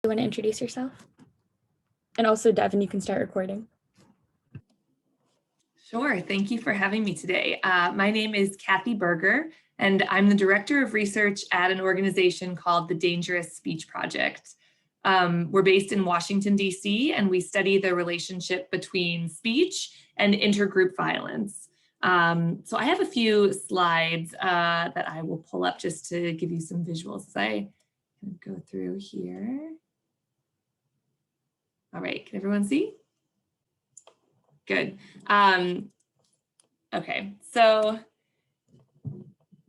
You want to introduce yourself? And also, Devon, you can start recording. Sure, thank you for having me today. My name is Kathy Berger, and I'm the Director of Research at an organization called the Dangerous Speech Project. We're based in Washington, D.C., and we study the relationship between speech and intergroup violence. So I have a few slides that I will pull up just to give you some visuals as I go through here. All right, can everyone see? Good. Okay, so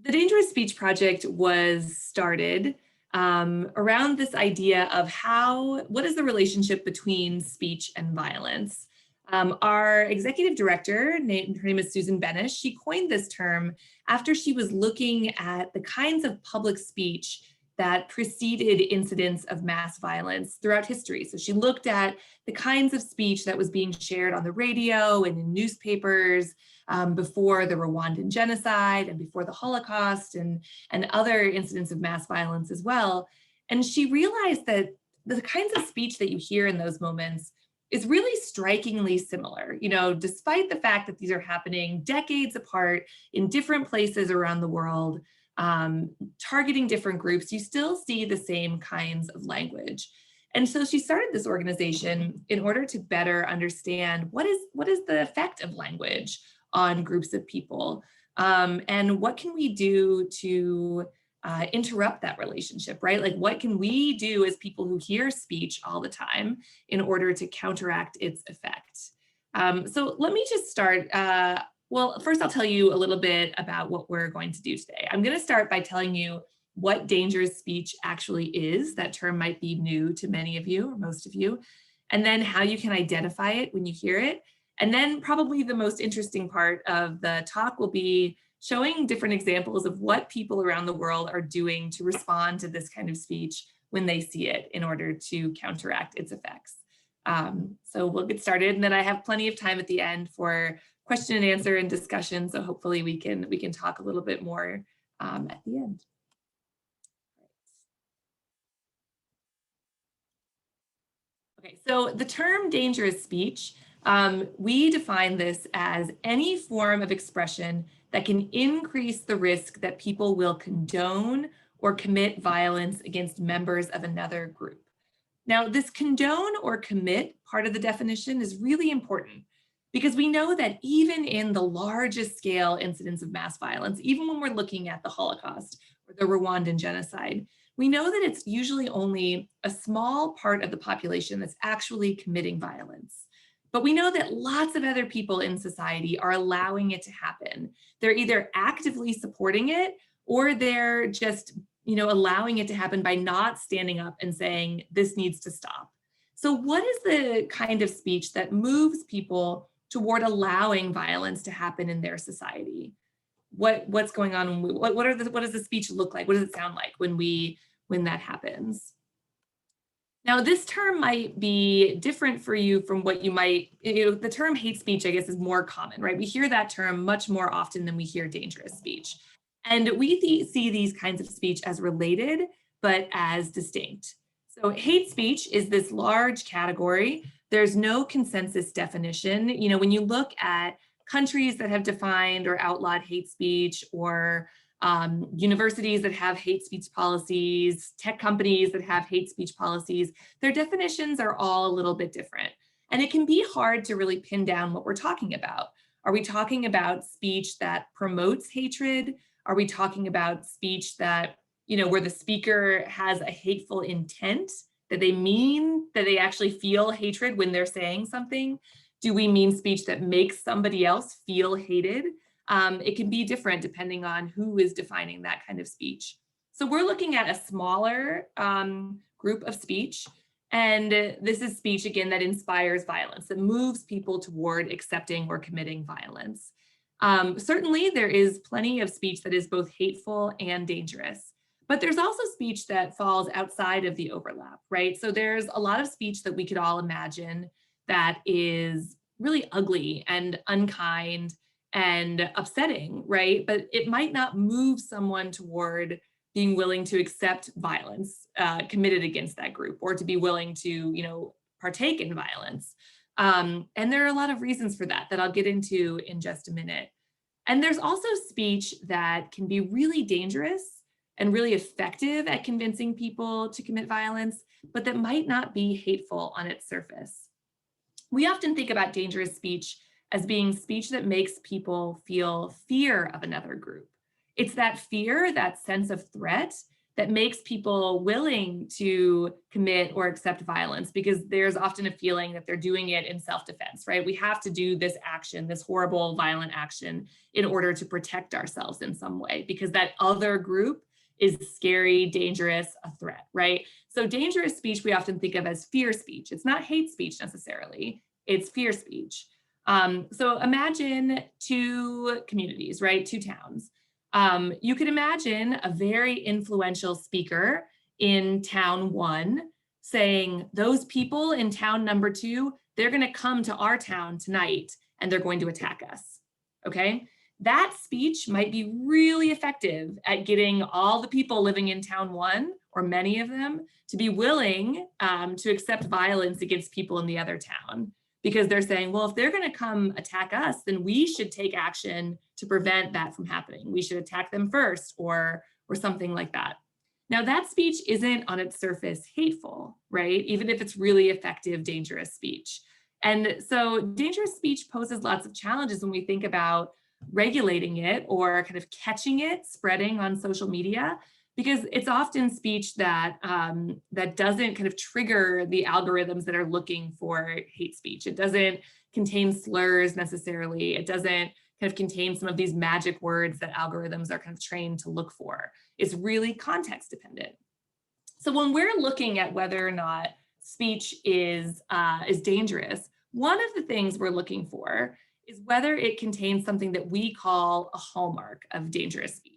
the Dangerous Speech Project was started around this idea of what is the relationship between speech and violence. Our executive director, her name is Susan Benish, she coined this term after she was looking at the kinds of public speech that preceded incidents of mass violence throughout history. So she looked at the kinds of speech that was being shared on the radio and in newspapers before the Rwandan genocide and before the Holocaust and other incidents of mass violence as well. And she realized that the kinds of speech that you hear in those moments is really strikingly similar. You know, despite the fact that these are happening decades apart in different places around the world, targeting different groups, you still see the same kinds of language. And so she started this organization in order to better understand what is the effect of language on groups of people, and what can we do to interrupt that relationship, right? Like, what can we do as people who hear speech all the time in order to counteract its effect? So let me just start. Well, first I'll tell you a little bit about what we're going to do today. I'm going to start by telling you what dangerous speech actually is. That term might be new to many of you or most of you, and then how you can identify it when you hear it. And then probably the most interesting part of the talk will be showing different examples of what people around the world are doing to respond to this kind of speech when they see it in order to counteract its effects. So we'll get started, and then I have plenty of time at the end for question and answer and discussion. So hopefully we can talk a little bit more at the end. Okay, so the term dangerous speech, we define this as any form of expression that can increase the risk that people will condone or commit violence against members of another group. Now, this condone or commit part of the definition is really important because we know that even in the largest scale incidents of mass violence, even when we're looking at the Holocaust or the Rwandan genocide, we know that it's usually only a small part of the population that's actually committing violence. But we know that lots of other people in society are allowing it to happen. They're either actively supporting it or they're just, allowing it to happen by not standing up and saying, this needs to stop. So what is the kind of speech that moves people toward allowing violence to happen in their society? What's going on? What does the speech look like? What does it sound like when that happens? Now, this term might be different for you from what you might, the term hate speech, I guess, is more common, right? We hear that term much more often than we hear dangerous speech. And we see these kinds of speech as related, but as distinct. So hate speech is this large category. There's no consensus definition. When you look at countries that have defined or outlawed hate speech, or universities that have hate speech policies, tech companies that have hate speech policies, their definitions are all a little bit different. And it can be hard to really pin down what we're talking about. Are we talking about speech that promotes hatred? Are we talking about speech that, where the speaker has a hateful intent, that they actually feel hatred when they're saying something? Do we mean speech that makes somebody else feel hated? It can be different depending on who is defining that kind of speech. So we're looking at a smaller group of speech. And this is speech, again, that inspires violence, that moves people toward accepting or committing violence. Certainly, there is plenty of speech that is both hateful and dangerous. But there's also speech that falls outside of the overlap, right? So there's a lot of speech that we could all imagine that is really ugly and unkind and upsetting, right? But it might not move someone toward being willing to accept violence committed against that group, or to be willing to, partake in violence. And there are a lot of reasons for that I'll get into in just a minute. And there's also speech that can be really dangerous and really effective at convincing people to commit violence, but that might not be hateful on its surface. We often think about dangerous speech as being speech that makes people feel fear of another group. It's that fear, that sense of threat, that makes people willing to commit or accept violence, because there's often a feeling that they're doing it in self-defense, right? We have to do this action, this horrible, violent action, in order to protect ourselves in some way, because that other group is scary, dangerous, a threat, right? So dangerous speech we often think of as fear speech. It's not hate speech necessarily, it's fear speech. So imagine two communities, right? Two towns. You could imagine a very influential speaker in town 1 saying, those people in town number 2, they're going to come to our town tonight and they're going to attack us. Okay. That speech might be really effective at getting all the people living in town 1, or many of them, to be willing to accept violence against people in the other town, because they're saying, well, if they're going to come attack us, then we should take action to prevent that from happening. We should attack them first, or something like that. Now, that speech isn't on its surface hateful, right? Even if it's really effective, dangerous speech. And so dangerous speech poses lots of challenges when we think about regulating it or kind of catching it spreading on social media, because it's often speech that that doesn't kind of trigger the algorithms that are looking for hate speech. It doesn't contain slurs necessarily. It doesn't kind of contain some of these magic words that algorithms are kind of trained to look for. It's really context dependent. So when we're looking at whether or not speech is dangerous, one of the things we're looking for is whether it contains something that we call a hallmark of dangerous speech.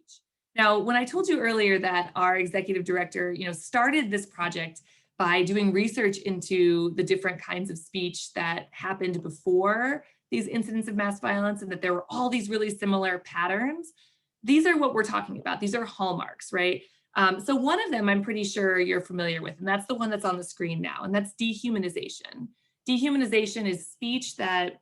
Now, when I told you earlier that our executive director, started this project by doing research into the different kinds of speech that happened before these incidents of mass violence, and that there were all these really similar patterns, these are what we're talking about. These are hallmarks, right? So one of them I'm pretty sure you're familiar with, and that's the one that's on the screen now, and that's dehumanization. Dehumanization is speech that,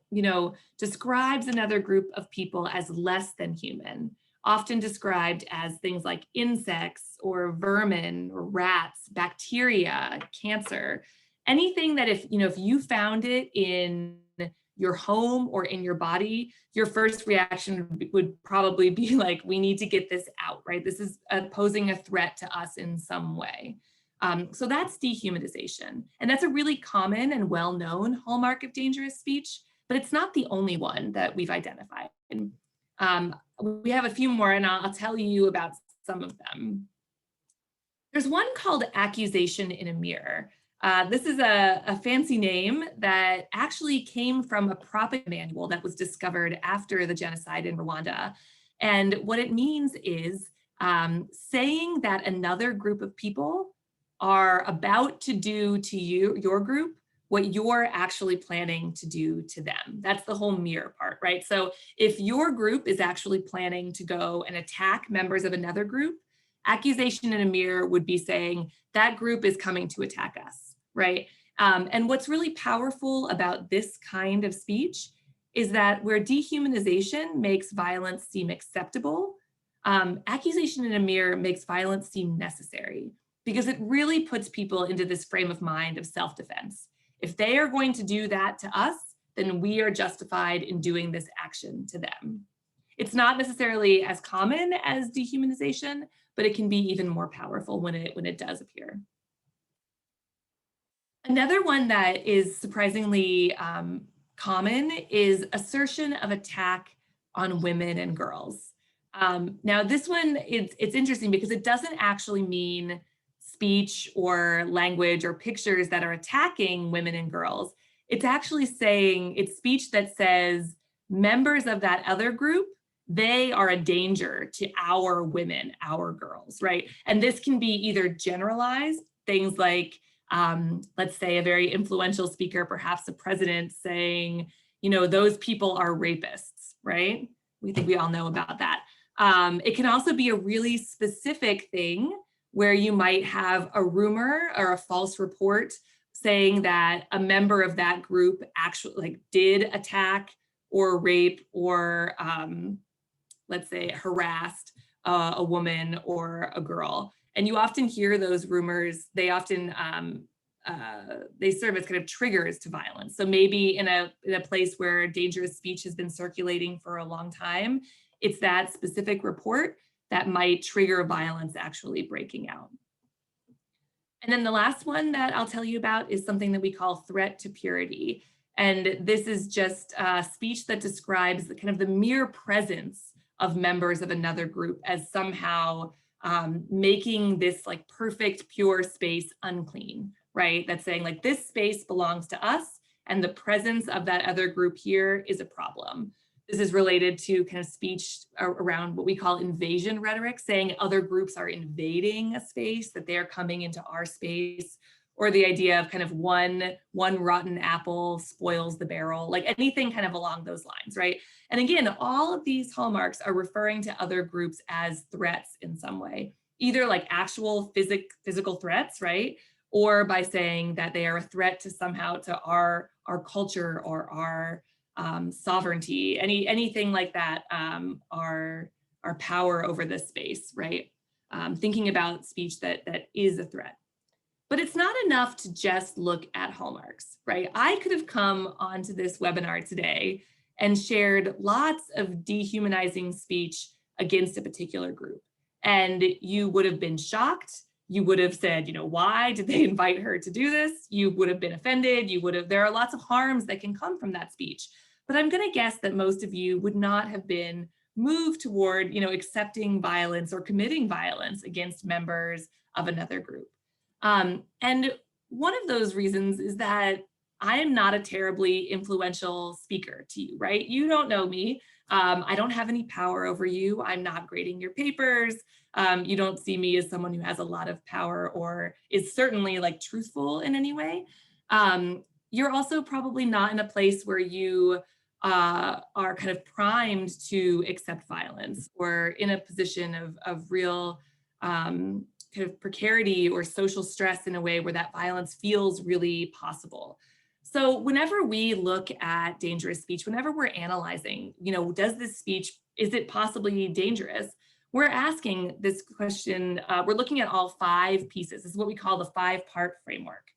describes another group of people as less than human, often described as things like insects or vermin or rats, bacteria, cancer, anything that if you found it in your home or in your body, your first reaction would probably be like, we need to get this out, right? This is posing a threat to us in some way. So that's dehumanization. And that's a really common and well-known hallmark of dangerous speech, but it's not the only one that we've identified. We have a few more, and I'll tell you about some of them. There's one called accusation in a mirror. This is a fancy name that actually came from a propaganda manual that was discovered after the genocide in Rwanda. And what it means is saying that another group of people are about to do to your group what you're actually planning to do to them. That's the whole mirror part, right? So if your group is actually planning to go and attack members of another group, accusation in a mirror would be saying that group is coming to attack us, right? And what's really powerful about this kind of speech is that where dehumanization makes violence seem acceptable, accusation in a mirror makes violence seem necessary, because it really puts people into this frame of mind of self-defense. If they are going to do that to us, then we are justified in doing this action to them. It's not necessarily as common as dehumanization, but it can be even more powerful when it does appear. Another one that is surprisingly common is assertion of attack on women and girls. Now this one, it's interesting because it doesn't actually mean speech or language or pictures that are attacking women and girls. It's actually saying, it's speech that says members of that other group, they are a danger to our women, our girls, right? And this can be either generalized, things like, let's say a very influential speaker, perhaps the president, saying, those people are rapists, right? We think we all know about that. It can also be a really specific thing where you might have a rumor or a false report saying that a member of that group actually did attack or rape or let's say harassed a woman or a girl. And you often hear those rumors. They often they serve as kind of triggers to violence. So maybe in a place where dangerous speech has been circulating for a long time, it's that specific report that might trigger violence actually breaking out. And then the last one that I'll tell you about is something that we call threat to purity. And this is just speech that describes the kind of the mere presence of members of another group as somehow making this like perfect, pure space unclean, right? That's saying like this space belongs to us and the presence of that other group here is a problem. This is related to kind of speech around what we call invasion rhetoric, saying other groups are invading a space, that they are coming into our space, or the idea of kind of one rotten apple spoils the barrel, like anything kind of along those lines, right? And again, all of these hallmarks are referring to other groups as threats in some way, either like actual physical threats, right? Or by saying that they are a threat to somehow to our culture or our sovereignty, anything like that, our power over this space, right? Thinking about speech that is a threat. But it's not enough to just look at hallmarks, right? I could have come onto this webinar today and shared lots of dehumanizing speech against a particular group. And you would have been shocked. You would have said, you know, why did they invite her to do this? You would have been offended. There are lots of harms that can come from that speech. But I'm going to guess that most of you would not have been moved toward, you know, accepting violence or committing violence against members of another group. And one of those reasons is that I am not a terribly influential speaker to you, right? You don't know me. I don't have any power over you. I'm not grading your papers. You don't see me as someone who has a lot of power or is certainly like truthful in any way. You're also probably not in a place where you are kind of primed to accept violence or in a position of real kind of precarity or social stress in a way where that violence feels really possible. So whenever we look at dangerous speech, whenever we're analyzing, you know, does this speech, is it possibly dangerous? We're asking this question, we're looking at all 5 pieces. This is what we call the 5-part framework.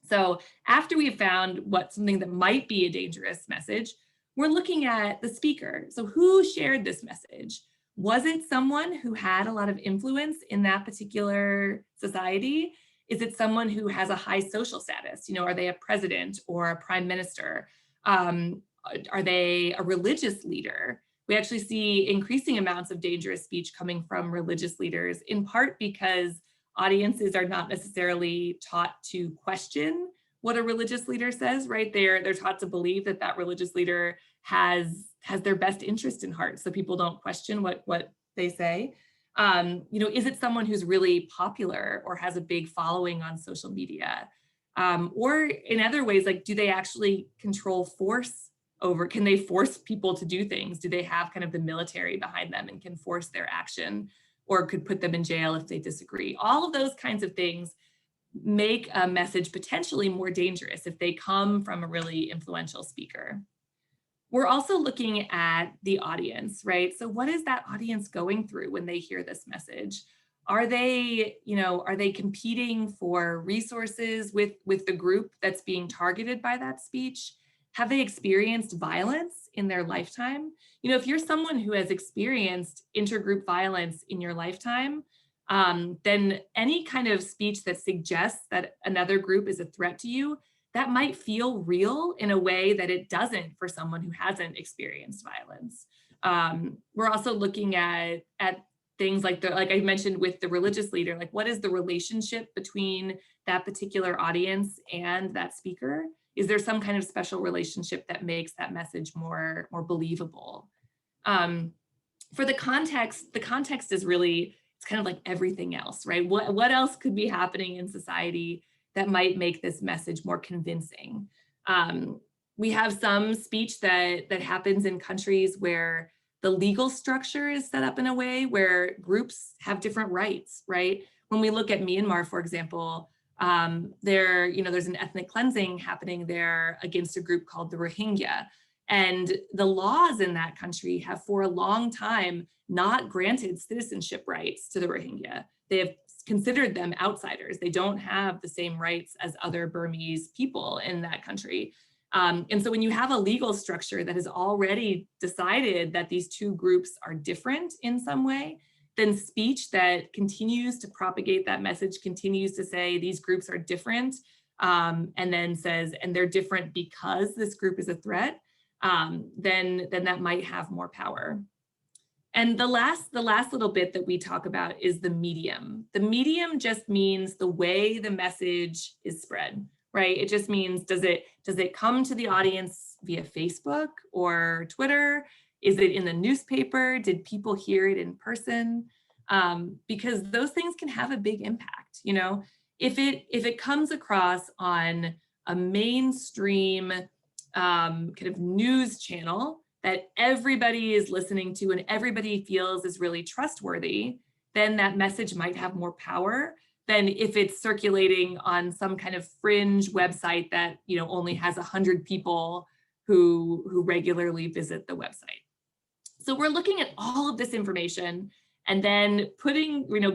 So after we've found something that might be a dangerous message, we're looking at the speaker. So who shared this message? Was it someone who had a lot of influence in that particular society? Is it someone who has a high social status? You know, are they a president or a prime minister? Are they a religious leader? We actually see increasing amounts of dangerous speech coming from religious leaders, in part because audiences are not necessarily taught to question what a religious leader says, right? They're taught to believe that that religious leader has their best interest in heart, so people don't question what they say. You know, is it someone who's really popular or has a big following on social media? Or in other ways, like, do they actually control force over, can they force people to do things? Do they have kind of the military behind them and can force their action, or could put them in jail if they disagree? All of those kinds of things make a message potentially more dangerous if they come from a really influential speaker. We're also looking at the audience, right? So what is that audience going through when they hear this message? Are they, you know, are they competing for resources with the group that's being targeted by that speech? Have they experienced violence in their lifetime? You know, if you're someone who has experienced intergroup violence in your lifetime, then any kind of speech that suggests that another group is a threat to you, that might feel real in a way that it doesn't for someone who hasn't experienced violence. We're also looking at things like I mentioned with the religious leader, like what is the relationship between that particular audience and that speaker? Is there some kind of special relationship that makes that message more believable? For the context is really, it's kind of like everything else, right? What else could be happening in society that might make this message more convincing? We have some speech that happens in countries where The legal structure is set up in a way where groups have different rights, right? When we look at Myanmar, for example, there's an ethnic cleansing happening there against a group called the Rohingya. And the laws in that country have for a long time not granted citizenship rights to the Rohingya. They have considered them outsiders. They don't have the same rights as other Burmese people in that country. And so when you have a legal structure that has already decided that these two groups are different in some way, then speech that continues to propagate that message, continues to say these groups are different, and then says, and they're different because this group is a threat, then that might have more power. And the last little bit that we talk about is the medium. The medium just means the way the message is spread, right? It just means, does it come to the audience via Facebook or Twitter? Is it in the newspaper? Did people hear it in person? Because those things can have a big impact. If it comes across on a mainstream kind of news channel that everybody is listening to and everybody feels is really trustworthy, then that message might have more power than if it's circulating on some kind of fringe website that only has 100 people who regularly visit the website. So we're looking at all of this information and then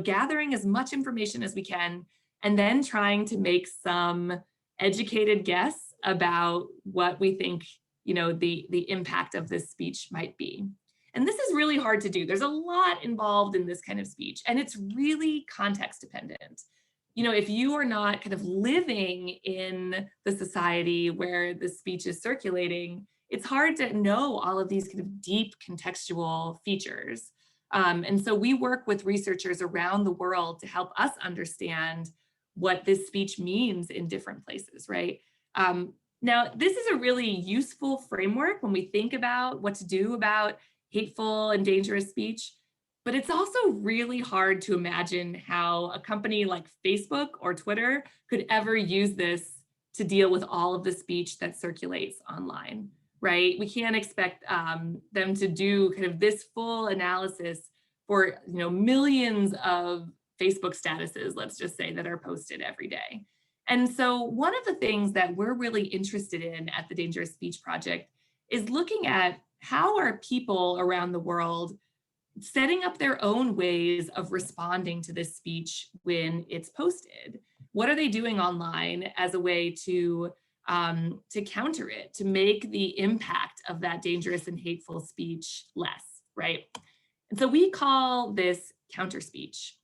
gathering as much information as we can, and then trying to make some educated guess about what we think the impact of this speech might be. And this is really hard to do. There's a lot involved in this kind of speech, and it's really context dependent. If you are not kind of living in the society where the speech is circulating, it's hard to know all of these kind of deep contextual features. And so we work with researchers around the world to help us understand what this speech means in different places, right? Now, this is a really useful framework when we think about what to do about hateful and dangerous speech, but it's also really hard to imagine how a company like Facebook or Twitter could ever use this to deal with all of the speech that circulates online, right? We can't expect them to do kind of this full analysis for millions of Facebook statuses, let's just say, that are posted every day. And so one of the things that we're really interested in at the Dangerous Speech Project is looking at how are people around the world setting up their own ways of responding to this speech when it's posted. What are they doing online as a way to counter it, to make the impact of that dangerous and hateful speech less, right? And so we call this counter speech.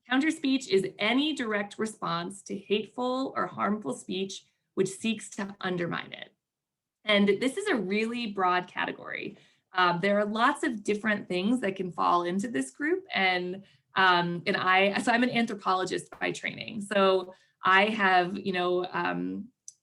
Counter speech is any direct response to hateful or harmful speech which seeks to undermine it. And this is a really broad category. There are lots of different things that can fall into this group. So I'm an anthropologist by training. So I have,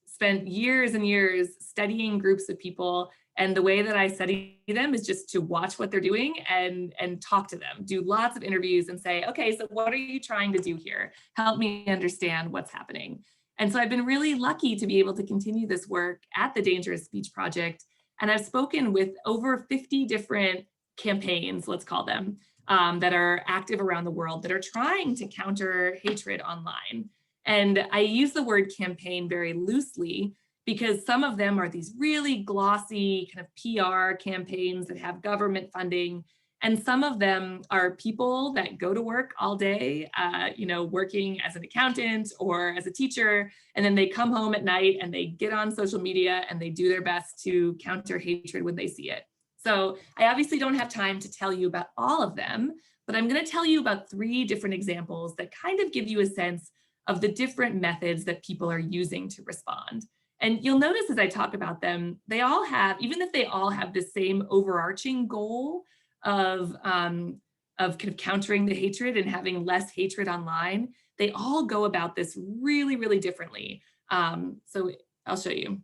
spent years and years studying groups of people. And the way that I study them is just to watch what they're doing and talk to them, do lots of interviews and say, okay, so what are you trying to do here? Help me understand what's happening. And so I've been really lucky to be able to continue this work at the Dangerous Speech Project. And I've spoken with over 50 different campaigns, let's call them, that are active around the world that are trying to counter hatred online. And I use the word campaign very loosely because some of them are these really glossy kind of PR campaigns that have government funding. And some of them are people that go to work all day, working as an accountant or as a teacher, and then they come home at night and they get on social media and they do their best to counter hatred when they see it. So I obviously don't have time to tell you about all of them, but I'm going to tell you about 3 different examples that kind of give you a sense of the different methods that people are using to respond. And you'll notice as I talk about them, they all have, even if they all have the same overarching goal of kind of countering the hatred and having less hatred online, they all go about this really, really differently. So I'll show you.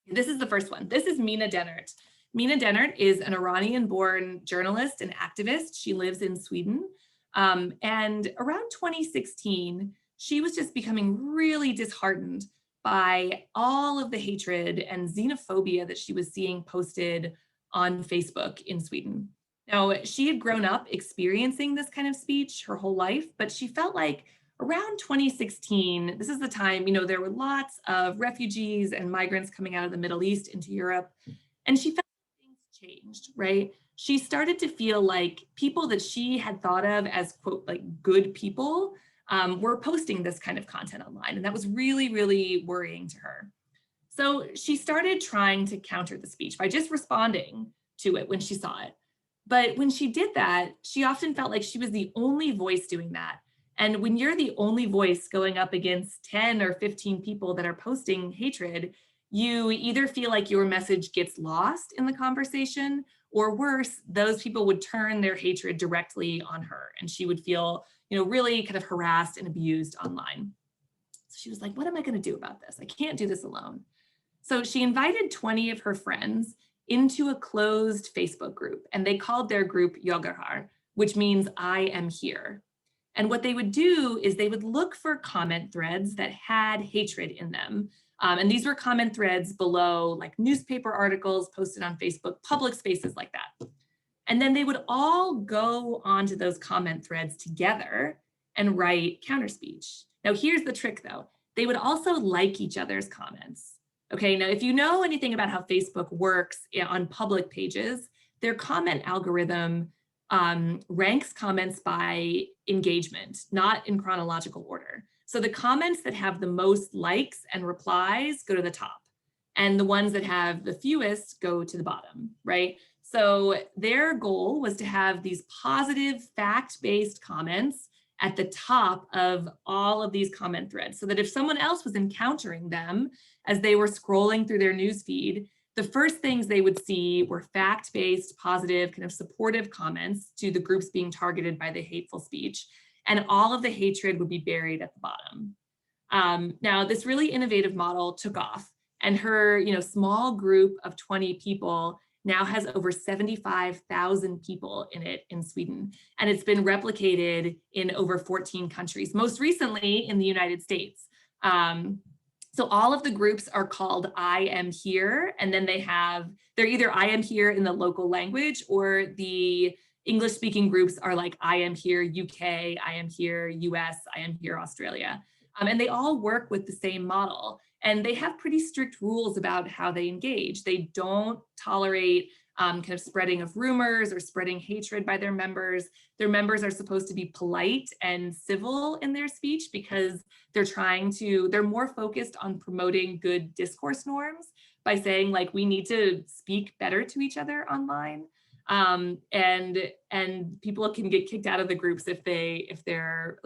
This is the first one. This is Mina Dennert. Mina Dennert is an Iranian-born journalist and activist. She lives in Sweden. And around 2016, she was just becoming really disheartened by all of the hatred and xenophobia that she was seeing posted on Facebook in Sweden. Now, she had grown up experiencing this kind of speech her whole life, but she felt like around 2016, this is the time, there were lots of refugees and migrants coming out of the Middle East into Europe, and she felt things changed, right? She started to feel like people that she had thought of as, quote, like good people were posting this kind of content online. And that was really, really worrying to her. So she started trying to counter the speech by just responding to it when she saw it. But when she did that, she often felt like she was the only voice doing that. And when you're the only voice going up against 10 or 15 people that are posting hatred, you either feel like your message gets lost in the conversation, or worse, those people would turn their hatred directly on her, and she would feel, really kind of harassed and abused online. So she was like, what am I going to do about this? I can't do this alone. So she invited 20 of her friends into a closed Facebook group, and they called their group Yogarhar, which means I am here. And what they would do is they would look for comment threads that had hatred in them. And these were comment threads below like newspaper articles posted on Facebook, public spaces like that. And then they would all go onto those comment threads together and write counterspeech. Now, here's the trick though. They would also like each other's comments. Okay, now if you know anything about how Facebook works on public pages, their comment algorithm ranks comments by engagement, not in chronological order. So the comments that have the most likes and replies go to the top, and the ones that have the fewest go to the bottom, right? So their goal was to have these positive fact-based comments at the top of all of these comment threads, so that if someone else was encountering them as they were scrolling through their newsfeed, the first things they would see were fact-based, positive, kind of supportive comments to the groups being targeted by the hateful speech, and all of the hatred would be buried at the bottom. Now, this really innovative model took off, and her small group of 20 people now has over 75,000 people in it in Sweden, and it's been replicated in over 14 countries, most recently in the United States. So all of the groups are called I Am Here, and then they're either I Am Here in the local language, or the English speaking groups are like I Am Here UK, I Am Here US, I Am Here Australia. And they all work with the same model, and they have pretty strict rules about how they engage. They don't tolerate kind of spreading of rumors or spreading hatred by their members. Their members are supposed to be polite and civil in their speech because they're more focused on promoting good discourse norms by saying like, we need to speak better to each other online. And people can get kicked out of the groups if they're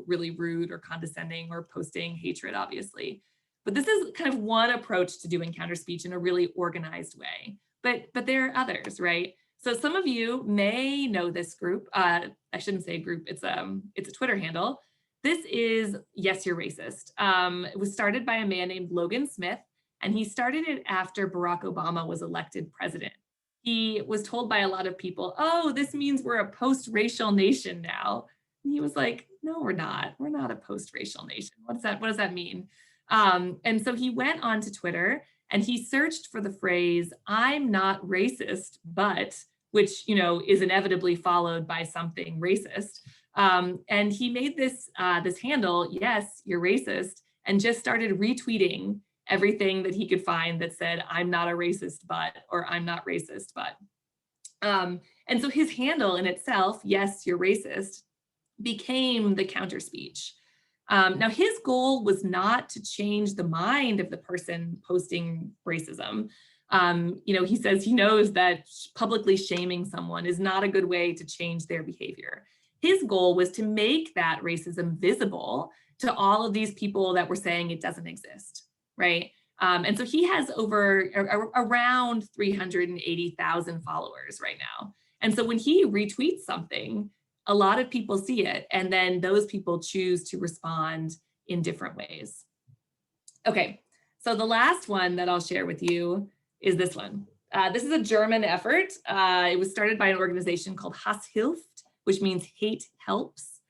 really rude or condescending or posting hatred, obviously. But this is kind of one approach to doing counter speech in a really organized way. But there are others, right? So some of you may know this group. I shouldn't say group. It's a Twitter handle. This is Yes, You're Racist. It was started by a man named Logan Smith, and he started it after Barack Obama was elected president. He was told by a lot of people, oh, this means we're a post-racial nation now. And he was like, no, we're not. We're not a post-racial nation. What does that mean? And so he went onto Twitter and he searched for the phrase, I'm not racist, but, which, is inevitably followed by something racist. And he made this handle, Yes, You're Racist, and just started retweeting everything that he could find that said, I'm not a racist, but, or I'm not racist, but. And so his handle in itself, Yes, You're Racist, became the counter speech. Now, his goal was not to change the mind of the person posting racism. He says he knows that publicly shaming someone is not a good way to change their behavior. His goal was to make that racism visible to all of these people that were saying it doesn't exist, right? And so he has around 380,000 followers right now. And so when he retweets something, a lot of people see it, and then those people choose to respond in different ways. Okay, so the last one that I'll share with you is this one. This is a German effort. It was started by an organization called Hass Hilft, which means hate helps.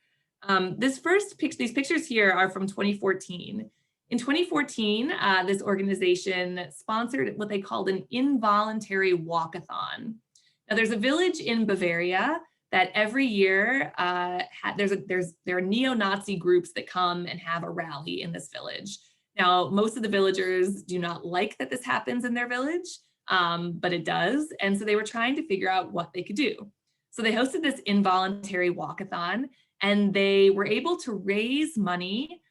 These pictures here are from 2014. In 2014, this organization sponsored what they called an involuntary walkathon. Now, there's a village in Bavaria that every year there are neo-Nazi groups that come and have a rally in this village. Now, most of the villagers do not like that this happens in their village, but it does. And so they were trying to figure out what they could do. So they hosted this involuntary walkathon, and they were able to raise money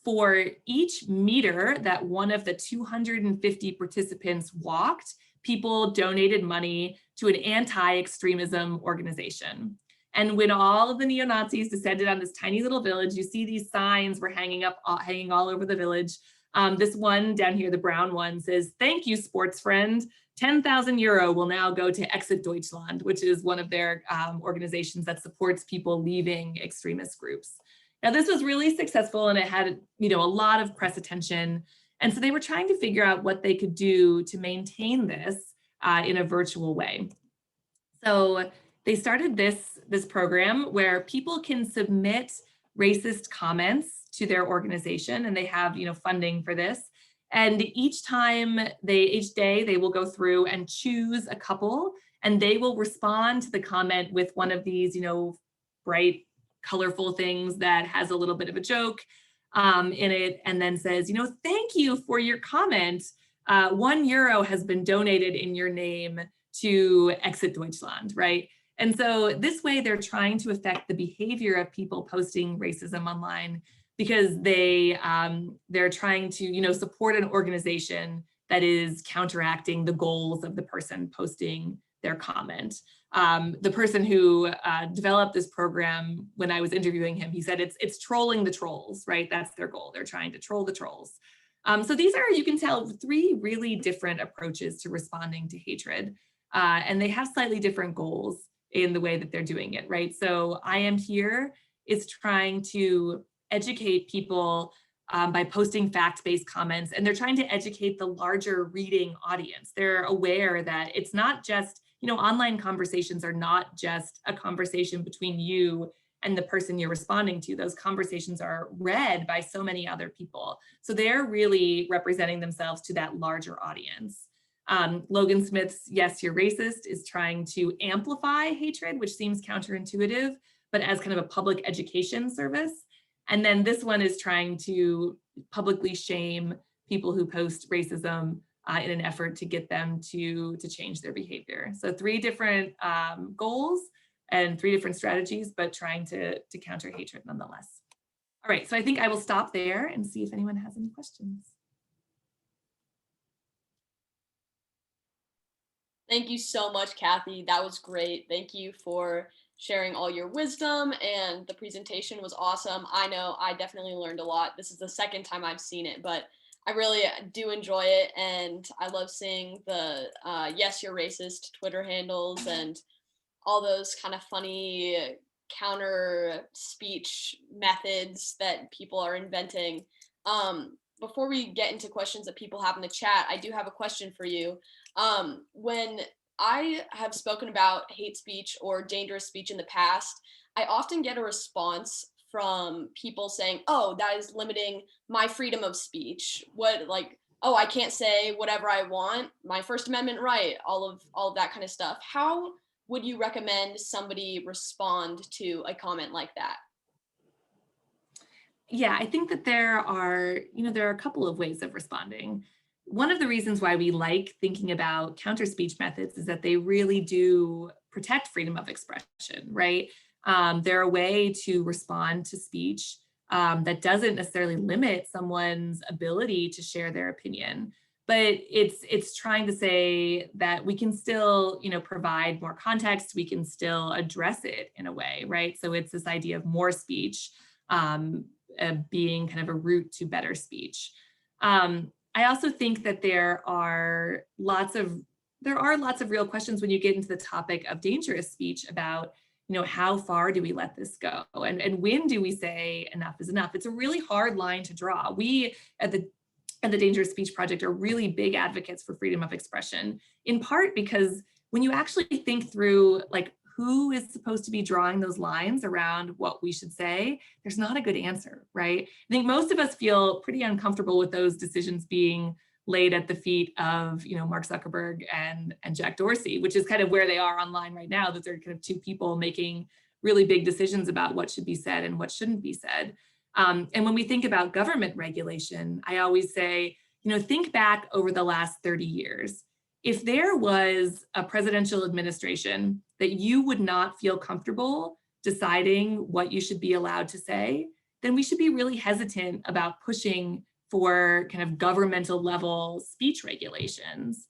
for each meter that one of the 250 participants walked. People donated money to an anti-extremism organization. And when all of the neo-Nazis descended on this tiny little village, you see these signs were hanging all over the village. This one down here, the brown one, says, "Thank you, sports friend. 10,000 euro will now go to Exit Deutschland," which is one of their organizations that supports people leaving extremist groups. Now, this was really successful, and it had, a lot of press attention. And so they were trying to figure out what they could do to maintain this in a virtual way. So they started this program where people can submit racist comments to their organization, and they have, funding for this. And each day they will go through and choose a couple, and they will respond to the comment with one of these, bright, colorful things that has a little bit of a joke in it, and then says, "Thank you for your comment. 1 euro has been donated in your name to Exit Deutschland," right? And so this way they're trying to affect the behavior of people posting racism online, because they're trying to, support an organization that is counteracting the goals of the person posting their comment. The person who developed this program, when I was interviewing him, he said it's trolling the trolls, right? That's their goal. They're trying to troll the trolls. So these are, you can tell, 3 really different approaches to responding to hatred. And they have slightly different goals in the way that they're doing it, right? So I Am Here is trying to educate people by posting fact-based comments, and they're trying to educate the larger reading audience. They're aware that it's not just, online conversations are not just a conversation between you and the person you're responding to. Those conversations are read by so many other people. So they're really representing themselves to that larger audience. Logan Smith's "Yes, You're Racist" is trying to amplify hatred, which seems counterintuitive, but as kind of a public education service. And then this one is trying to publicly shame people who post racism in an effort to get them to change their behavior. So 3 different goals and 3 different strategies, but trying to counter hatred nonetheless. All right, so I think I will stop there and see if anyone has any questions. Thank you so much, Kathy. That was great. Thank you for sharing all your wisdom, and the presentation was awesome. I know I definitely learned a lot. This is the second time I've seen it, but I really do enjoy it, and I love seeing the "Yes, You're Racist" Twitter handles and all those kind of funny counter speech methods that people are inventing. Before we get into questions that people have in the chat, I do have a question for you. When I have spoken about hate speech or dangerous speech in the past, I often get a response from people saying, "Oh, that is limiting my freedom of speech." "Oh, I can't say whatever I want, my First Amendment right," all of that kind of stuff. How would you recommend somebody respond to a comment like that? Yeah, I think that there are a couple of ways of responding. One of the reasons why we like thinking about counter speech methods is that they really do protect freedom of expression, right? They're a way to respond to speech that doesn't necessarily limit someone's ability to share their opinion, but it's trying to say that we can still, provide more context, we can still address it in a way, right? So it's this idea of more speech being kind of a route to better speech. I also think that there are lots of real questions when you get into the topic of dangerous speech about, how far do we let this go? And when do we say enough is enough? It's a really hard line to draw. We at the Dangerous Speech Project are really big advocates for freedom of expression, in part because when you actually think through, like, who is supposed to be drawing those lines around what we should say, there's not a good answer, right? I think most of us feel pretty uncomfortable with those decisions being laid at the feet of, Mark Zuckerberg and Jack Dorsey, which is kind of where they are online right now, that they're kind of two people making really big decisions about what should be said and what shouldn't be said. And when we think about government regulation, I always say, think back over the last 30 years. If there was a presidential administration that you would not feel comfortable deciding what you should be allowed to say, then we should be really hesitant about pushing for kind of governmental level speech regulations.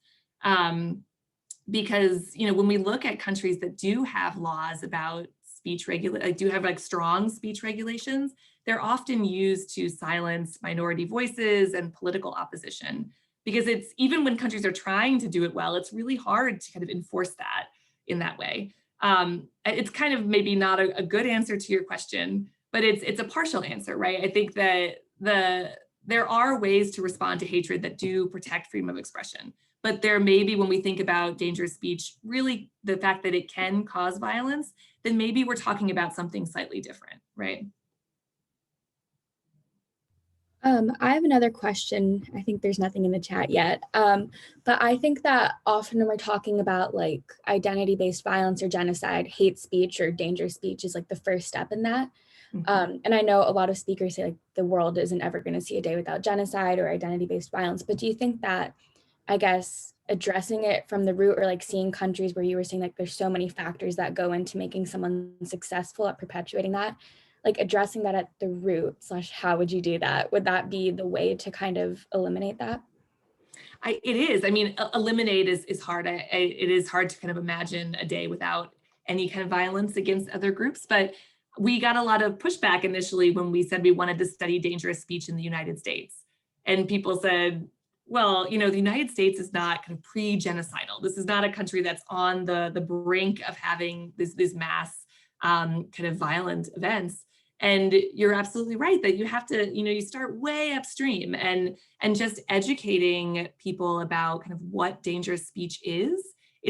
Because, when we look at countries that do have laws about speech do have like strong speech regulations, they're often used to silence minority voices and political opposition. Because it's, even when countries are trying to do it well, it's really hard to kind of enforce that in that way. It's kind of maybe not a good answer to your question, but it's a partial answer, right? I think that there are ways to respond to hatred that do protect freedom of expression. But there may be, when we think about dangerous speech, really the fact that it can cause violence, then maybe we're talking about something slightly different, right? I have another question. I think there's nothing in the chat yet. But I think that often when we're talking about like identity-based violence or genocide, hate speech or dangerous speech is like the first step in that. And I know a lot of speakers say like the world isn't ever going to see a day without genocide or identity-based violence. But do you think that, I guess, addressing it from the root, or like seeing countries where you were saying like there's so many factors that go into making someone successful at perpetuating that, like addressing that at the root / how would you do that? Would that be the way to kind of eliminate that? It is. I mean, eliminate is hard. It is hard to kind of imagine a day without any kind of violence against other groups. But we got a lot of pushback initially when we said we wanted to study dangerous speech in the United States. And people said, well, the United States is not kind of pre-genocidal. This is not a country that's on the brink of having this mass kind of violent events. And you're absolutely right that you have to, you start way upstream and just educating people about kind of what dangerous speech is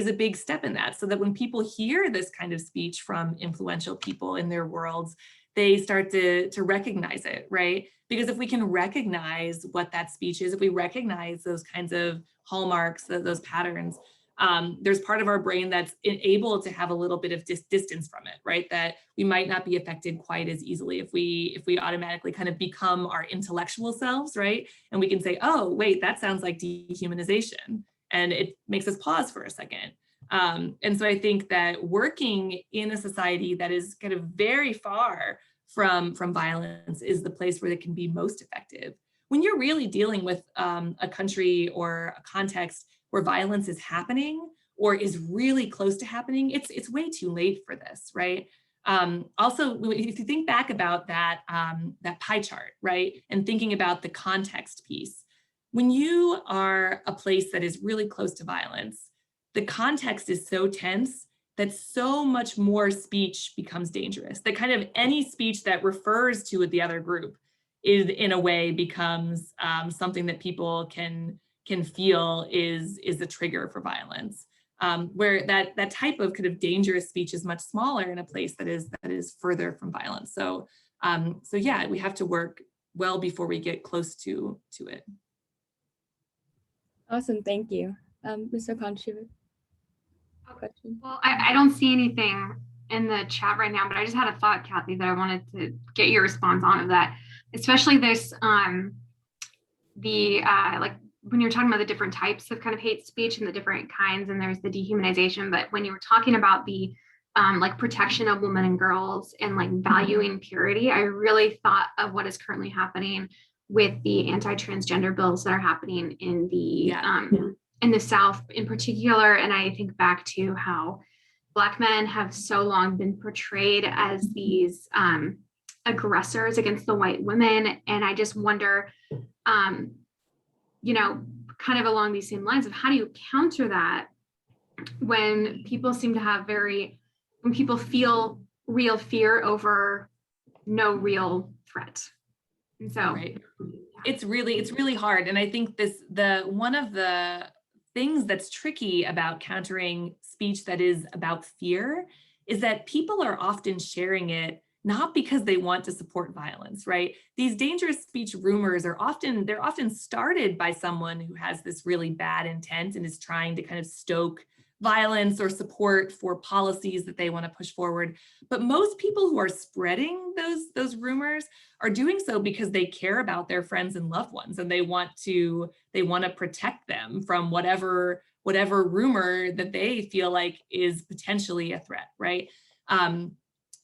a big step in that, so that when people hear this kind of speech from influential people in their worlds, they start to recognize it, right? Because if we can recognize what that speech is, if we recognize those kinds of hallmarks, those patterns, there's part of our brain that's able to have a little bit of distance from it, right? That we might not be affected quite as easily if we automatically kind of become our intellectual selves, right? And we can say, oh, wait, that sounds like dehumanization. And it makes us pause for a second. And so I think that working in a society that is kind of very far from violence is the place where it can be most effective. When you're really dealing with a country or a context where violence is happening or is really close to happening, it's way too late for this, right? Also, if you think back about that pie chart, right, and thinking about the context piece, when you are a place that is really close to violence, the context is so tense that so much more speech becomes dangerous. That kind of any speech that refers to the other group is, in a way, becomes something that people can feel is a trigger for violence. Where that type of kind of dangerous speech is much smaller in a place that is further from violence. So yeah, we have to work well before we get close to it. Awesome, thank you. Mr. Conchu, question? Well, I don't see anything in the chat right now, but I just had a thought, Kathy, that I wanted to get your response on of that, especially this, like when you're talking about the different types of kind of hate speech and the different kinds, and there's the dehumanization, but when you were talking about the like protection of women and girls and like valuing purity, I really thought of what is currently happening with the anti-transgender bills that are happening in the South in particular. And I think back to how Black men have so long been portrayed as these aggressors against the white women. And I just wonder, kind of along these same lines of how do you counter that when people seem to have when people feel real fear over no real threat. And so right. It's really hard. And I think one of the things that's tricky about countering speech that is about fear is that people are often sharing it not because they want to support violence, right? These dangerous speech rumors are often started by someone who has this really bad intent and is trying to kind of stoke violence or support for policies that they want to push forward. But most people who are spreading those rumors are doing so because they care about their friends and loved ones, and they want to protect them from whatever rumor that they feel like is potentially a threat, right?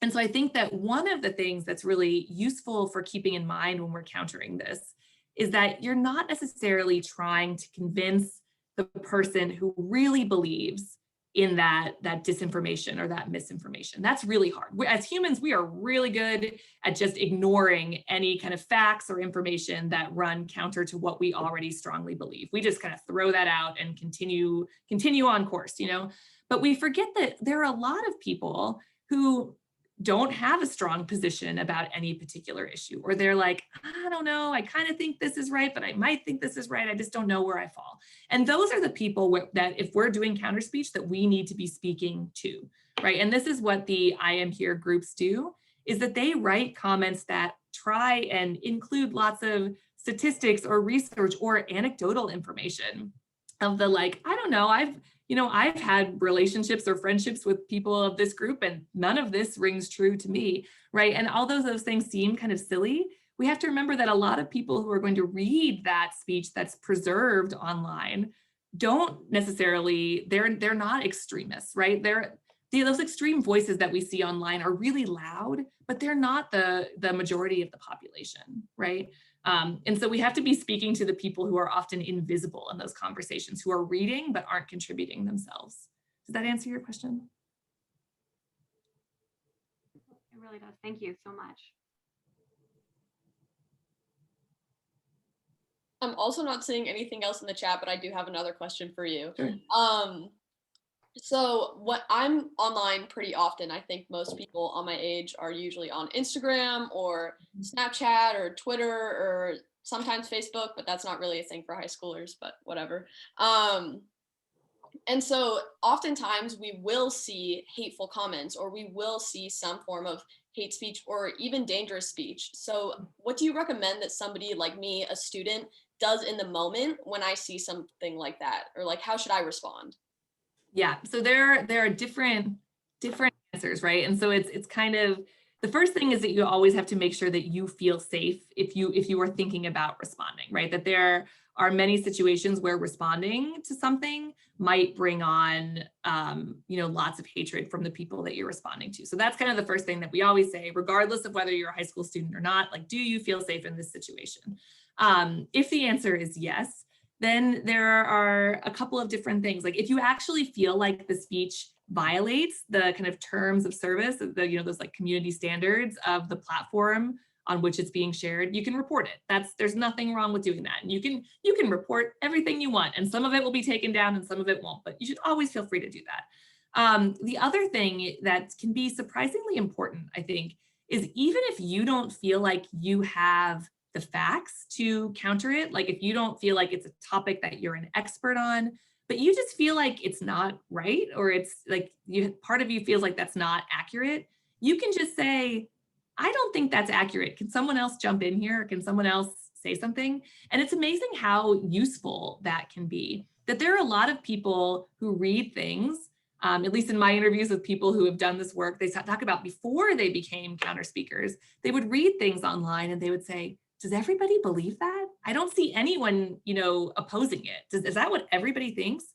And so I think that one of the things that's really useful for keeping in mind when we're countering this is that you're not necessarily trying to convince the person who really believes in that disinformation or that misinformation. That's really hard. As humans, we are really good at just ignoring any kind of facts or information that run counter to what we already strongly believe. We just kind of throw that out and continue on course, you know? But we forget that there are a lot of people who don't have a strong position about any particular issue, or they're like, I don't know, I kind of think this is right, but I might think this is right. I just don't know where I fall. And those are the people that if we're doing counter speech that we need to be speaking to, right? And this is what the I Am Here groups do, is that they write comments that try and include lots of statistics or research or anecdotal information of the like, I don't know, I've had relationships or friendships with people of this group and none of this rings true to me, right? And although those things seem kind of silly, we have to remember that a lot of people who are going to read that speech that's preserved online don't necessarily, they're not extremists, right? Those extreme voices that we see online are really loud, but they're not the majority of the population, right? And so we have to be speaking to the people who are often invisible in those conversations, who are reading but aren't contributing themselves. Does that answer your question? It really does. Thank you so much. I'm also not seeing anything else in the chat, but I do have another question for you. Sure. So what I'm online pretty often. I think most people on my age are usually on Instagram or Snapchat or Twitter or sometimes Facebook, but that's not really a thing for high schoolers, but whatever. And so oftentimes we will see hateful comments, or we will see some form of hate speech or even dangerous speech. So what do you recommend that somebody like me, a student, does in the moment when I see something like that? Or like, how should I respond? Yeah, so there are different answers, right? And so it's kind of, the first thing is that you always have to make sure that you feel safe if you are thinking about responding, right? That there are many situations where responding to something might bring on lots of hatred from the people that you're responding to. So that's kind of the first thing that we always say, regardless of whether you're a high school student or not, like, do you feel safe in this situation? If the answer is yes, then there are a couple of different things. Like, if you actually feel like the speech violates the kind of terms of service, those like community standards of the platform on which it's being shared, you can report it. There's nothing wrong with doing that. And you can report everything you want, and some of it will be taken down and some of it won't, but you should always feel free to do that. The other thing that can be surprisingly important, I think, is even if you don't feel like you have the facts to counter it, like if you don't feel like it's a topic that you're an expert on, but you just feel like it's not right, or it's like part of you feels like that's not accurate, you can just say, I don't think that's accurate. Can someone else jump in here? Can someone else say something? And it's amazing how useful that can be. That there are a lot of people who read things, at least in my interviews with people who have done this work, they talk about before they became counter speakers, they would read things online and they would say, does everybody believe that? I don't see anyone, opposing it. Is that what everybody thinks?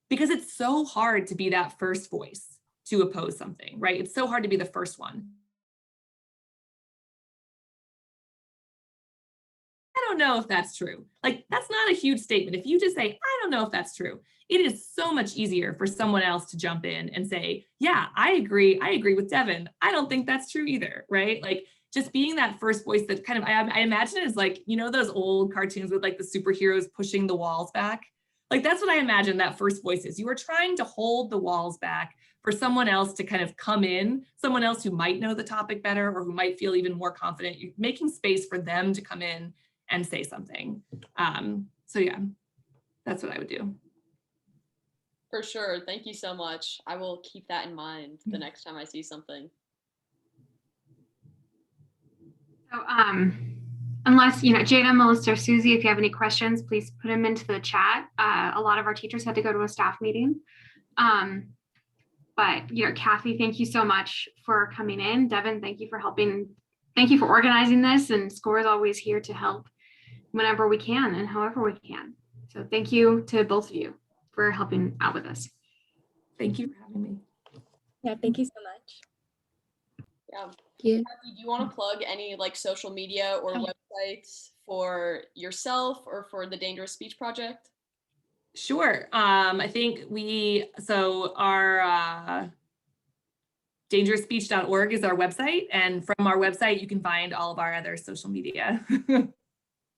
Because it's so hard to be that first voice to oppose something, right? It's so hard to be the first one. I don't know if that's true. Like, that's not a huge statement. If you just say, I don't know if that's true, it is so much easier for someone else to jump in and say, yeah, I agree with Devon. I don't think that's true either, right? Like, just being that first voice that kind of, I imagine it as like, those old cartoons with like the superheroes pushing the walls back. Like, that's what I imagine that first voice is. You are trying to hold the walls back for someone else to kind of come in, someone else who might know the topic better or who might feel even more confident. You're making space for them to come in and say something. So yeah, that's what I would do. For sure. Thank you so much. I will keep that in mind the next time I see something. So, unless, Jada, Melissa, or Susie, if you have any questions, please put them into the chat. A lot of our teachers had to go to a staff meeting. But, Kathy, thank you so much for coming in. Devon, thank you for helping. Thank you for organizing this, and SCORE is always here to help whenever we can and however we can. So thank you to both of you for helping out with us. Thank you for having me. Yeah, thank you so much. Yeah. Yeah. Kathy, do you want to plug any like social media or websites for yourself or for the Dangerous Speech Project? Sure. I think our dangerousspeech.org is our website. And from our website, you can find all of our other social media.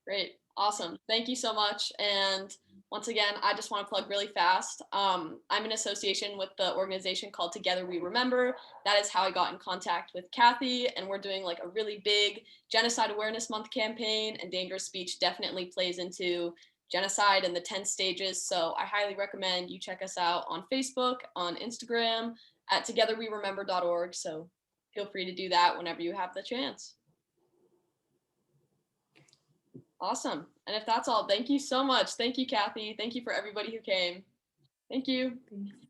Great. Awesome. Thank you so much. And once again, I just want to plug really fast. I'm in association with the organization called Together We Remember. That is how I got in contact with Kathy. And we're doing like a really big Genocide Awareness Month campaign, and dangerous speech definitely plays into genocide and the 10 stages. So I highly recommend you check us out on Facebook, on Instagram, at togetherweremember.org. So feel free to do that whenever you have the chance. Awesome. And if that's all, thank you so much. Thank you, Kathy. Thank you for everybody who came. Thank you. Thanks.